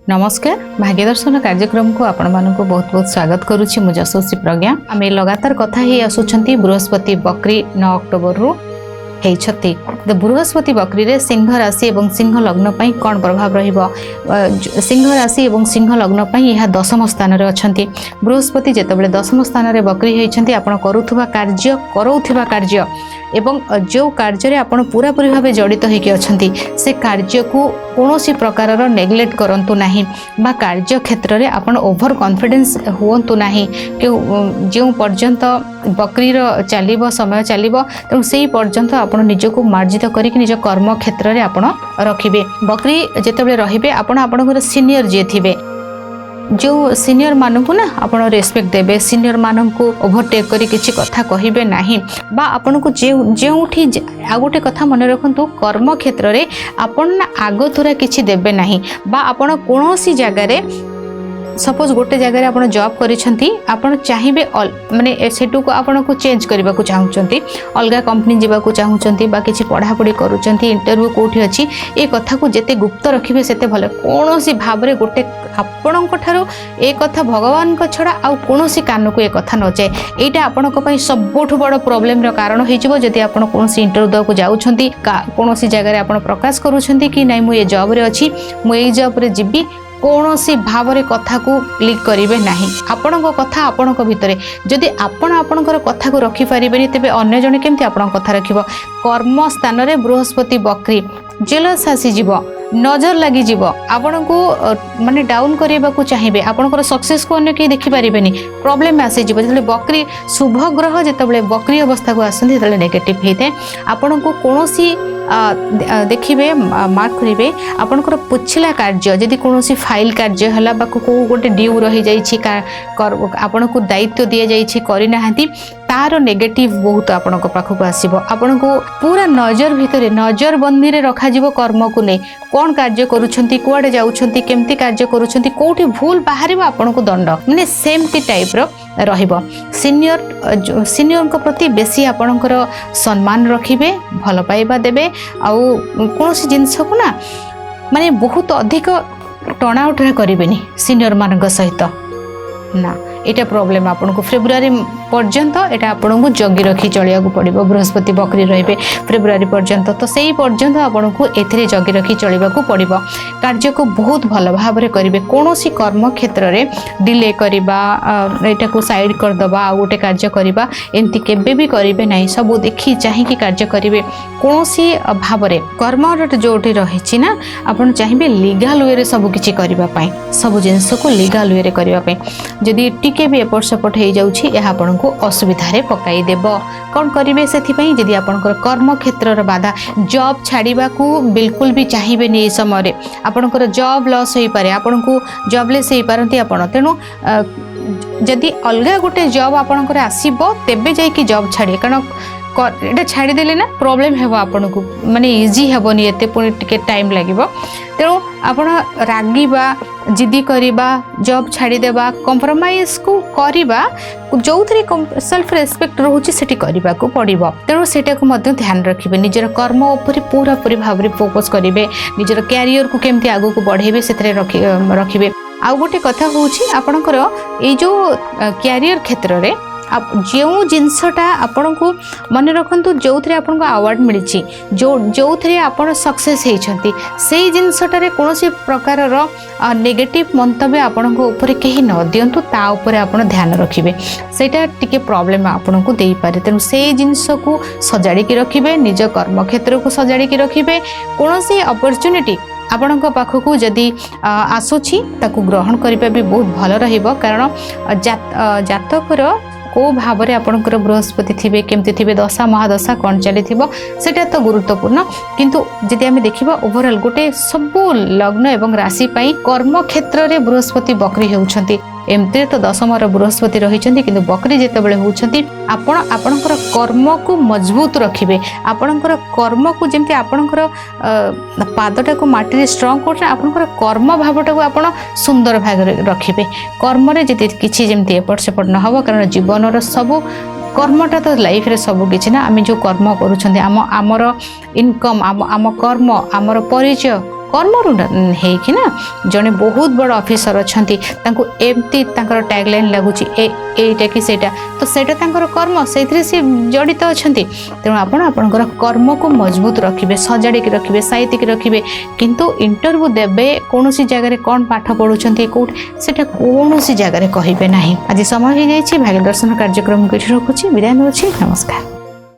नमस्कार भाग्य दर्शन कार्यक्रम को आपण मानक बहुत बहुत स्वागत करुच्ची मु जशस्वी प्रज्ञा आम लगातार कथा ही आसुंच बृहस्पति बकरी 9 अक्टोबर रु होती बृहस्पति बकरी रे सिंह राशि और सिंह लग्न पर कौन प्रभाव रहिबो सिंह राशि और सिंह लग्न पर यह दशम स्थान रे अछंती बृहस्पति जेतेबेले दशम स्थान रे बकरी होइछंती आपण करूथुवा कार्य एवं जो कार्य रे आपण पूरा पूरी भाव जड़ित होइके अछंती से कार्य को कौनसी प्रकार नेग्लेक्ट करंतु नाही बा कार्य क्षेत्र रे आपण ओवर कॉन्फिडेंस हुवंतु नाही कि जो पर्यंत बकरी रो चलिबो समय चलिबो त सेही पर्यंत आपण निज को मार्जित करिक निज कर्म क्षेत्र रे आपण रखिबे बकरी जेतेबेले रहिबे आपण आपनकर सीनियर जे थिबे जो सीनियर मानक ना आप रेस्पेक्ट देबे सीनियर मानक को ओवरटेक करी किछि कथा कहिबे नाही बा आपन को जेउठी आ गोटे कथा मन रखंतु कर्म क्षेत्र रे आपन ना आगो थोरा किछि देबे नाही बा आपन कोनोसी जगह रे सपोज गोटे जगह आप जॉब करिसेंती आपण चाहिबे माने सेटू को आपण को चेंज करबा को चाहउचंती अलगा कंपनी जीवा को चाहउचंती बा किछि पढ़ा पढ़ी करूचंती इंटरव्यू कोठी अछि ए कथा को जेते गुप्त रखिबे सेते भले कोनोसी भाव रे गोटे आपणक ठारो ए कथा भगवान को छड़ा आ कोनोसी कान को ए कथा न जाय एटा आपणक पई सबोठु बड़ प्रॉब्लम रो कारण होई जिवो जदी आपण कोनोसी इंटरव्यू को जाउछंती कोनोसी जगह रे आपण प्रकाश करूछंती कि नै मु ए जॉब रे अछि मु ए जॉब रे जिबी कौनसी भाव रे कथा को क्लिक करिवे नाही आपणक कथा आपणक भितरे जदि आपण आपणकर कथा को रखि परिबेनी तेबे अन्य जने केमति आपणक कथा रखिबो कर्म स्थान रे बृहस्पति बकरी जेलस आसी जीवो नजर लगी जीवो आपण को माने डाउन करिबा को चाहिबे आपणकर सक्सेस को अन्य के देखि परिबेनी प्रॉब्लम आसी जीवो जले बकरी शुभ ग्रह जेतबेले बकरी अवस्था को आसंती तले नेगेटिव हेते आपण को कोनोसी देखिए मार्क करेंगे आपणकर पुछला कार्य जदि कौन फाइल कार्य है गोटे ड्यू रही आपण को दायित्व दि जाइए करना तार नेगेटिव बहुत आपण पाखक आसो आपण को पूरा नजर भितर नजर बंदी रे रखा जीवो कर्म को नहीं कौन कार्य करुछंती कुआडे जाउछंती केमती कार्य करुछंती कोठी भूल बाहर आपण को दंड माने सेमती टाइप रो रहिबो सीनियर को प्रति बेसी आपणकर सम्मान रखिबे भल पाइबा देबे आउ कोनोसी जिंस को ना माने बहुत अधिक टणा उठा करिवेनी सीनियर मानक सहित ना एटा प्रॉब्लम आपन को फेब्रुआरी पर्यंत एटा आपन को जगी रखी चलिया को पड़िबो बृहस्पति बकरी रहिबे फेब्रुआरी पर्यंत तो सेही पर्यंत आपन को एथिरे जगी रखी चलिबा को पड़िबो कार्य को बहुत भल भाव रे करिवे कोनोसी कर्म क्षेत्र रे डिले करिबा एटा को साइड कर दबा आ गोटे कार्य करिबा एंती केबे भी करिवे नाही सब देखि चाहि कि कार्य करिवे कोनोसी भाव रे कर्म जोठी रहिछि ना आपन चाहिबे लीगल वे रे सब किछि करिबा पई सब जिंस को लीगल वे रे करिबा पई जदि टिके भी एपट सेपट हो जाउछि यह आपन को असुविधा रे पकाई देबो कौन करिवे सेथि पई जदि आपनकर कर्म क्षेत्र रे बाधा जॉब छाड़ीबा को बिल्कुल भी चाहिबे नि समय रे आपनकर जॉब लॉस होई पारे आपन को जॉबलेस होई पारंती आपन तेनु जदि अलगा गोटे जॉब आपनकर आसीबो तेबे जाई कि जॉब छाड़ी कारण एटा छाड़ी देले ना प्रॉब्लम हेबो आपन को माने इजी हेबोनी एते पुनी टिके टाइम लागिबो तेणु आपण रागिबा जिद्दी करिबा जॉब छाड़ी देबा कंप्रोमाइज को करिबा जो सेल्फ रेस्पेक्ट रोचे सेठी करिबा को पड़िबो तेणु सेटा को मध्य ध्यान रखिबे निजर कर्म ऊपर पूरा पूरी भाव रे फोकस करिवे निजर कैरियर को केमती आगु को बढ़ेबे सेतरे रखिबे आ गोटे कथा होउची आपणकर ए जो कैरियर क्षेत्र रे जो जिनसटा आपण को मन रखु जो थे आपन को अवार्ड मिली जो थे आपन सक्सेस होती से जिनसटारे कौन प्रकार नेगेटिव मंतव्य आपण को ऊपर कहीं न दिंतु ता ऊपर आपन ध्यान रखिए सेटा टिके प्रॉब्लम आपन को दे पारे तेणु से जिनस को सजाड़ी रखिए निज कर्म क्षेत्र को सजाड़ी रखिए कौन अपॉर्चुनिटी आपण पाखक जदि आसुची ताकू ग्रहण करबा भी बहुत भल रहिबो कारण जातकर को भाव में आपंकर बृहस्पति थे केमती थे दशा महादशा कौन चली सेटा तो गुरुत्वपूर्ण किंतु जदि आम देखा ओवरऑल गोटे सबू लग्न एवं राशि कर्म क्षेत्र में बृहस्पति बकरी होउछंती एमती तो दशमर बृहस्पति रही किंतु बकरी जितेबाला होउछंती आपण आपणकर कर्म को मजबूत रखिए आपणकर कर्म को जमती आपणकर पादटा को माटी स्ट्रंग कर आपणकर कर्म भावटा को आपण सुंदर भाग रखिए कर्म रे जदि किछि जमती एपट सेपट न हो कारण जीवन सबू कर्मटा तो लाइफ रे सब किछि ना आम जो कर्म करूछंती आमर इनकम आम कर्म आमर परिचय कर्मरू हेकि ना जड़े बहुत बड़ ऑफिसर अच्छा एमती टैगलाइन लगुच एटा कि सेटा तो सेटा कर्म से जड़ित अच्छा तेणु आपणकर कर्म को मजबूत रखिए सजाड़ी रखिए साइतिक रखिए किंतु इंटरव्यू देवे कौन सी जगह कौन पाठ पढ़ुंट कौट से कौन सी जगह कहे ना आज समय हो जाए भाग्य दर्शन कार्यक्रम को रखुच्छी विदाय नौछि नमस्कार।